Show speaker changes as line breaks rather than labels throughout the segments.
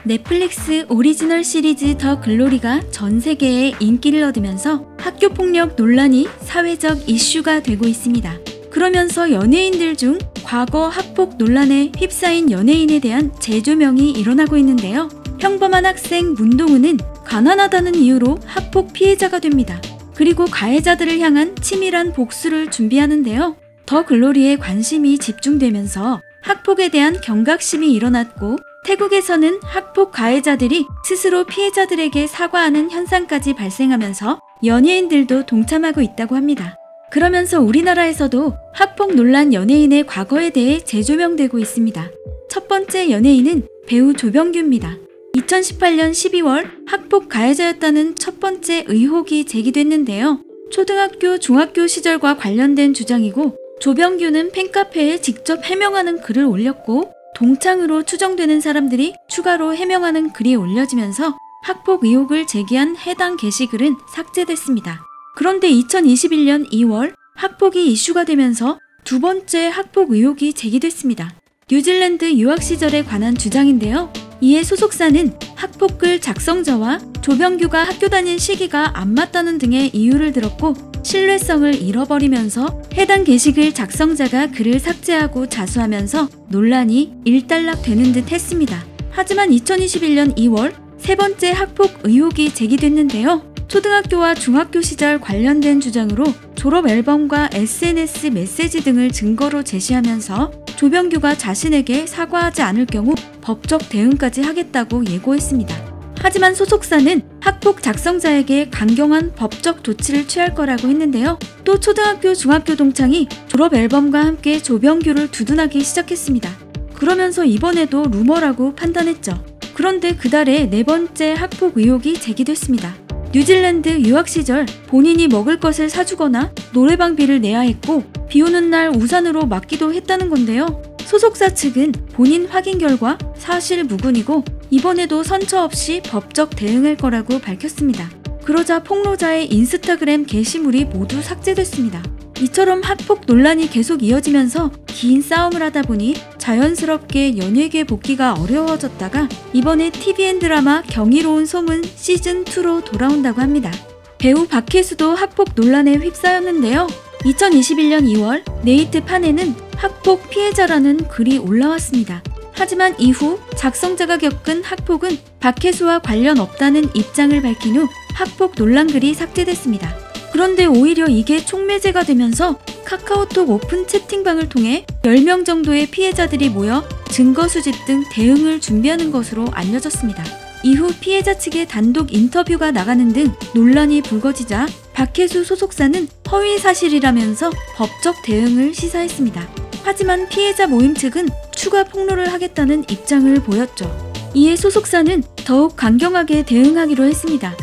넷플릭스 오리지널 시리즈 더 글로리가 전 세계에 인기를 얻으면서 학교폭력 논란이 사회적 이슈가 되고 있습니다. 그러면서 연예인들 중 과거 학폭 논란에 휩싸인 연예인에 대한 재조명이 일어나고 있는데요. 평범한 학생 문동우는 가난하다는 이유로 학폭 피해자가 됩니다. 그리고 가해자들을 향한 치밀한 복수를 준비하는데요. 더 글로리에 관심이 집중되면서 학폭에 대한 경각심이 일어났고 태국에서는 학폭 가해자들이 스스로 피해자들에게 사과하는 현상까지 발생하면서 연예인들도 동참하고 있다고 합니다. 그러면서 우리나라에서도 학폭 논란 연예인의 과거에 대해 재조명되고 있습니다. 첫 번째 연예인은 배우 조병규입니다. 2018년 12월 학폭 가해자였다는 첫 번째 의혹이 제기됐는데요. 초등학교, 중학교 시절과 관련된 주장이고 조병규는 팬카페에 직접 해명하는 글을 올렸고 동창으로 추정되는 사람들이 추가로 해명하는 글이 올려지면서 학폭 의혹을 제기한 해당 게시글은 삭제됐습니다. 그런데 2021년 2월 학폭이 이슈가 되면서 두 번째 학폭 의혹이 제기됐습니다. 뉴질랜드 유학 시절에 관한 주장인데요. 이에 소속사는 학폭글 작성자와 조병규가 학교 다닌 시기가 안 맞다는 등의 이유를 들었고 신뢰성을 잃어버리면서 해당 게시글 작성자가 글을 삭제하고 자수하면서 논란이 일단락되는 듯 했습니다. 하지만 2021년 2월 세 번째 학폭 의혹이 제기됐는데요. 초등학교와 중학교 시절 관련된 주장으로 졸업 앨범과 SNS 메시지 등을 증거로 제시하면서 조병규가 자신에게 사과하지 않을 경우 법적 대응까지 하겠다고 예고했습니다. 하지만 소속사는 학폭 작성자에게 강경한 법적 조치를 취할 거라고 했는데요. 또 초등학교, 중학교 동창이 졸업 앨범과 함께 조병규를 두둔하기 시작했습니다. 그러면서 이번에도 루머라고 판단했죠. 그런데 그달에 네 번째 학폭 의혹이 제기됐습니다. 뉴질랜드 유학 시절 본인이 먹을 것을 사주거나 노래방비를 내야 했고 비 오는 날 우산으로 맞기도 했다는 건데요. 소속사 측은 본인 확인 결과 사실 무근이고 이번에도 선처 없이 법적 대응할 거라고 밝혔습니다. 그러자 폭로자의 인스타그램 게시물이 모두 삭제됐습니다. 이처럼 학폭 논란이 계속 이어지면서 긴 싸움을 하다 보니 자연스럽게 연예계 복귀가 어려워졌다가 이번에 TVN 드라마 경이로운 소문 시즌2로 돌아온다고 합니다. 배우 박혜수도 학폭 논란에 휩싸였는데요. 2021년 2월 네이트판에는 학폭 피해자라는 글이 올라왔습니다. 하지만 이후 작성자가 겪은 학폭은 박혜수와 관련 없다는 입장을 밝힌 후 학폭 논란 글이 삭제됐습니다. 그런데 오히려 이게 촉매제가 되면서 카카오톡 오픈 채팅방을 통해 10명 정도의 피해자들이 모여 증거 수집 등 대응을 준비하는 것으로 알려졌습니다. 이후 피해자 측의 단독 인터뷰가 나가는 등 논란이 불거지자 박혜수 소속사는 허위 사실이라면서 법적 대응을 시사했습니다. 하지만 피해자 모임 측은 추가 폭로를 하겠다는 입장을 보였죠. 이에 소속사는 더욱 강경하게 대응하기로 했습니다.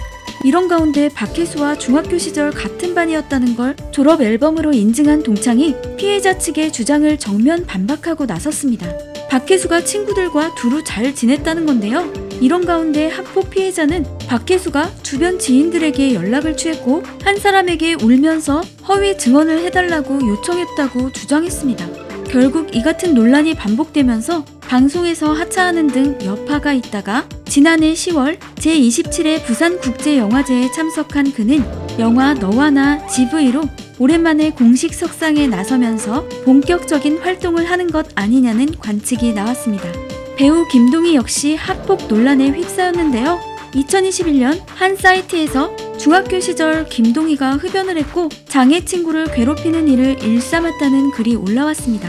이런 가운데 박혜수와 중학교 시절 같은 반이었다는 걸 졸업 앨범으로 인증한 동창이 피해자 측의 주장을 정면 반박하고 나섰습니다. 박혜수가 친구들과 두루 잘 지냈다는 건데요. 이런 가운데 학폭 피해자는 박혜수가 주변 지인들에게 연락을 취했고 한 사람에게 울면서 허위 증언을 해달라고 요청했다고 주장했습니다. 결국 이 같은 논란이 반복되면서 방송에서 하차하는 등 여파가 있다가 지난해 10월 제27회 부산국제영화제에 참석한 그는 영화 너와 나 GV로 오랜만에 공식 석상에 나서면서 본격적인 활동을 하는 것 아니냐는 관측이 나왔습니다. 배우 김동희 역시 학폭 논란에 휩싸였는데요. 2021년 한 사이트에서 중학교 시절 김동희가 흡연을 했고 장애 친구를 괴롭히는 일을 일삼았다는 글이 올라왔습니다.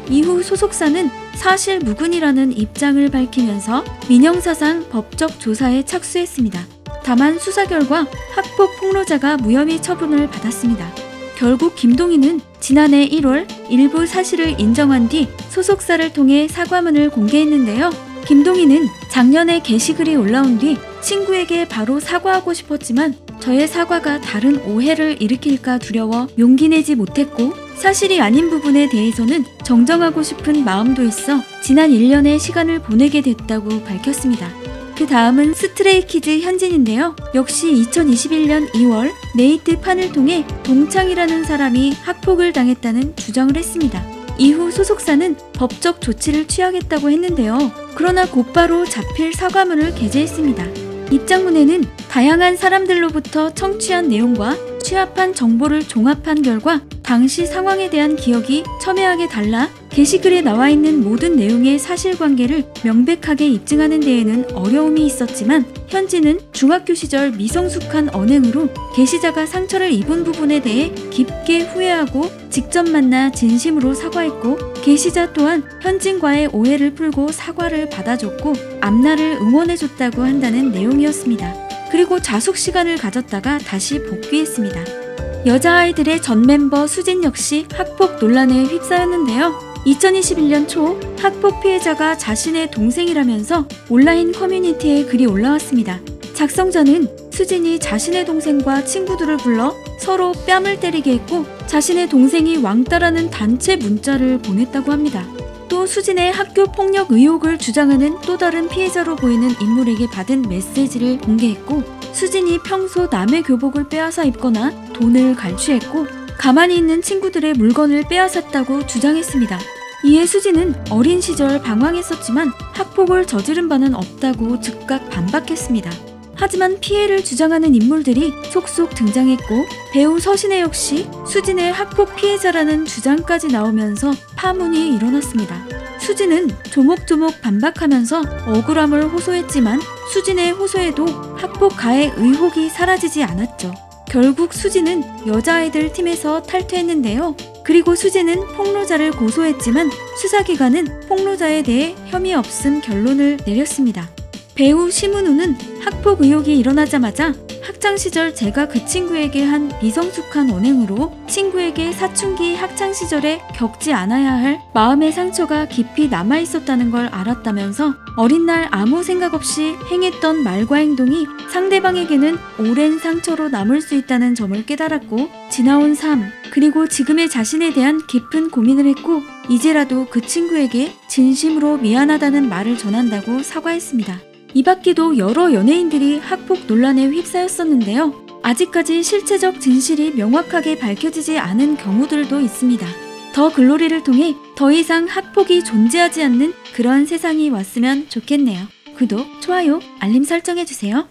이후 소속사는 사실 무근이라는 입장을 밝히면서 민형사상 법적 조사에 착수했습니다. 다만 수사 결과 학폭 폭로자가 무혐의 처분을 받았습니다. 결국 김동희는 지난해 1월 일부 사실을 인정한 뒤 소속사를 통해 사과문을 공개했는데요. 김동희는 작년에 게시글이 올라온 뒤 친구에게 바로 사과하고 싶었지만 저의 사과가 다른 오해를 일으킬까 두려워 용기 내지 못했고 사실이 아닌 부분에 대해서는 정정하고 싶은 마음도 있어 지난 1년의 시간을 보내게 됐다고 밝혔습니다. 그 다음은 스트레이키즈 현진인데요. 역시 2021년 2월 네이트판을 통해 동창이라는 사람이 학폭을 당했다는 주장을 했습니다. 이후 소속사는 법적 조치를 취하겠다고 했는데요. 그러나 곧바로 자필 사과문을 게재했습니다. 입장문에는 다양한 사람들로부터 청취한 내용과 취합한 정보를 종합한 결과 당시 상황에 대한 기억이 첨예하게 달라 게시글에 나와 있는 모든 내용의 사실관계를 명백하게 입증하는 데에는 어려움이 있었지만 현지는 중학교 시절 미성숙한 언행으로 게시자가 상처를 입은 부분에 대해 깊게 후회하고 직접 만나 진심으로 사과했고, 게시자 또한 현진과의 오해를 풀고 사과를 받아줬고 앞날을 응원해줬다고 한다는 내용이었습니다. 그리고 자숙 시간을 가졌다가 다시 복귀했습니다. 여자아이들의 전 멤버 수진 역시 학폭 논란에 휩싸였는데요. 2021년 초 학폭 피해자가 자신의 동생이라면서 온라인 커뮤니티에 글이 올라왔습니다. 작성자는 수진이 자신의 동생과 친구들을 불러 서로 뺨을 때리게 했고 자신의 동생이 왕따라는 단체 문자를 보냈다고 합니다. 또 수진의 학교 폭력 의혹을 주장하는 또 다른 피해자로 보이는 인물에게 받은 메시지를 공개했고, 수진이 평소 남의 교복을 빼앗아 입거나 돈을 갈취했고 가만히 있는 친구들의 물건을 빼앗았다고 주장했습니다. 이에 수진은 어린 시절 방황했었지만 학폭을 저지른 바는 없다고 즉각 반박했습니다. 하지만 피해를 주장하는 인물들이 속속 등장했고 배우 서신혜 역시 수진의 학폭 피해자라는 주장까지 나오면서 파문이 일어났습니다. 수진은 조목조목 반박하면서 억울함을 호소했지만 수진의 호소에도 학폭 가해 의혹이 사라지지 않았죠. 결국 수진은 여자아이들 팀에서 탈퇴했는데요. 그리고 수진은 폭로자를 고소했지만 수사기관은 폭로자에 대해 혐의 없음 결론을 내렸습니다. 배우 심은우는 학폭 의혹이 일어나자마자 학창시절 제가 그 친구에게 한 미성숙한 언행으로 친구에게 사춘기 학창시절에 겪지 않아야 할 마음의 상처가 깊이 남아있었다는 걸 알았다면서 어린 날 아무 생각 없이 행했던 말과 행동이 상대방에게는 오랜 상처로 남을 수 있다는 점을 깨달았고 지나온 삶 그리고 지금의 자신에 대한 깊은 고민을 했고 이제라도 그 친구에게 진심으로 미안하다는 말을 전한다고 사과했습니다. 이 밖에도 여러 연예인들이 학폭 논란에 휩싸였었는데요. 아직까지 실체적 진실이 명확하게 밝혀지지 않은 경우들도 있습니다. 더 글로리를 통해 더 이상 학폭이 존재하지 않는 그런 세상이 왔으면 좋겠네요. 구독, 좋아요, 알림 설정해주세요.